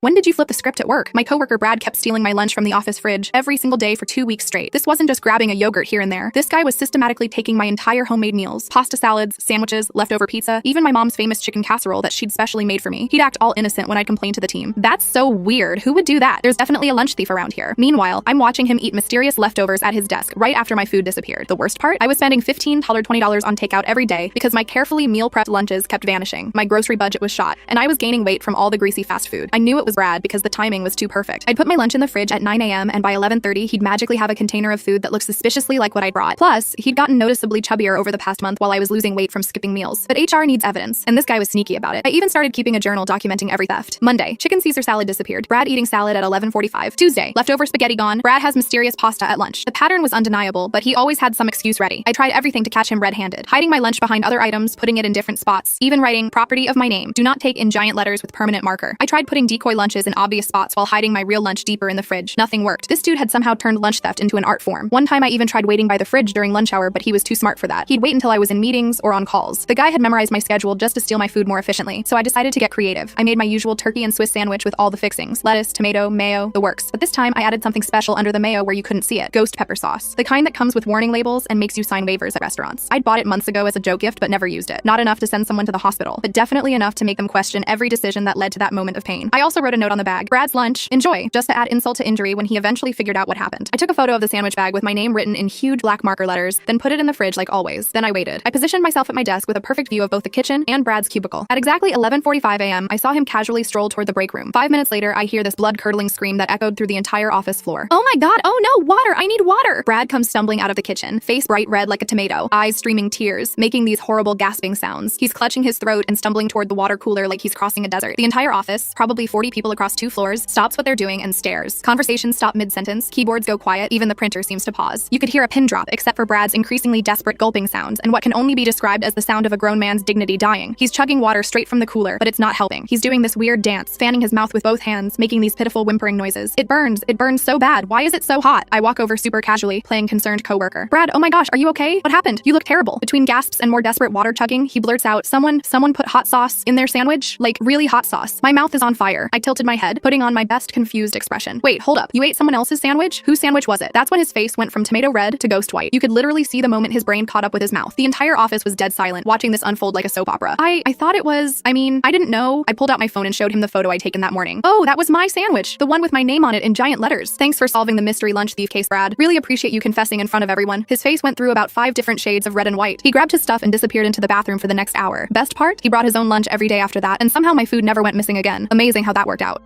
When did you flip the script at work? My coworker Brad kept stealing my lunch from the office fridge every single day for 2 weeks straight. This wasn't just grabbing a yogurt here and there. This guy was systematically taking my entire homemade meals. Pasta salads, sandwiches, leftover pizza, even my mom's famous chicken casserole that she'd specially made for me. He'd act all innocent when I'd complain to the team. That's so weird. Who would do that? There's definitely a lunch thief around here. Meanwhile, I'm watching him eat mysterious leftovers at his desk right after my food disappeared. The worst part? I was spending $15, $20 on takeout every day because my carefully meal prepped lunches kept vanishing. My grocery budget was shot, and I was gaining weight from all the greasy fast food. I knew it was Brad because the timing was too perfect. I'd put my lunch in the fridge at 9 a.m. and by 11:30, he'd magically have a container of food that looked suspiciously like what I brought. Plus, he'd gotten noticeably chubbier over the past month while I was losing weight from skipping meals. But HR needs evidence, and this guy was sneaky about it. I even started keeping a journal documenting every theft. Monday, chicken Caesar salad disappeared. Brad eating salad at 11:45. Tuesday, leftover spaghetti gone. Brad has mysterious pasta at lunch. The pattern was undeniable, but he always had some excuse ready. I tried everything to catch him red-handed, hiding my lunch behind other items, putting it in different spots, even writing property of my name. Do not take in giant letters with permanent marker. I tried putting decoy lunches in obvious spots while hiding my real lunch deeper in the fridge. Nothing worked. This dude had somehow turned lunch theft into an art form. One time I even tried waiting by the fridge during lunch hour, but he was too smart for that. He'd wait until I was in meetings or on calls. The guy had memorized my schedule just to steal my food more efficiently, so I decided to get creative. I made my usual turkey and Swiss sandwich with all the fixings. Lettuce, tomato, mayo, the works. But this time I added something special under the mayo where you couldn't see it. Ghost pepper sauce. The kind that comes with warning labels and makes you sign waivers at restaurants. I'd bought it months ago as a joke gift but never used it. Not enough to send someone to the hospital, but definitely enough to make them question every decision that led to that moment of pain. I also wrote a note on the bag. Brad's lunch. Enjoy. Just to add insult to injury when he eventually figured out what happened. I took a photo of the sandwich bag with my name written in huge black marker letters, then put it in the fridge like always. Then I waited. I positioned myself at my desk with a perfect view of both the kitchen and Brad's cubicle. At exactly 11:45 a.m., I saw him casually stroll toward the break room. 5 minutes later, I hear this blood-curdling scream that echoed through the entire office floor. Oh my god, oh no, water, I need water! Brad comes stumbling out of the kitchen, face bright red like a tomato, eyes streaming tears, making these horrible gasping sounds. He's clutching his throat and stumbling toward the water cooler like he's crossing a desert. The entire office, probably 40 people across 2 floors, stops what they're doing and stares. Conversations stop mid-sentence, keyboards go quiet, even the printer seems to pause. You could hear a pin drop, except for Brad's increasingly desperate gulping sounds, and what can only be described as the sound of a grown man's dignity dying. He's chugging water straight from the cooler, but it's not helping. He's doing this weird dance, fanning his mouth with both hands, making these pitiful whimpering noises. It burns so bad. Why is it so hot? I walk over super casually, playing concerned coworker. Brad, oh my gosh, are you okay? What happened? You look terrible. Between gasps and more desperate water chugging, he blurts out, someone put hot sauce in their sandwich? Like, really hot sauce. My mouth is on fire. I tilted my head, putting on my best confused expression. Wait, hold up. You ate someone else's sandwich? Whose sandwich was it? That's when his face went from tomato red to ghost white. You could literally see the moment his brain caught up with his mouth. The entire office was dead silent, watching this unfold like a soap opera. I thought it was, I didn't know. I pulled out my phone and showed him the photo I'd taken that morning. Oh, that was my sandwich. The one with my name on it in giant letters. Thanks for solving the mystery lunch thief case, Brad. Really appreciate you confessing in front of everyone. His face went through about 5 different shades of red and white. He grabbed his stuff and disappeared into the bathroom for the next hour. Best part? He brought his own lunch every day after that, and somehow my food never went missing again. Amazing how that worked out.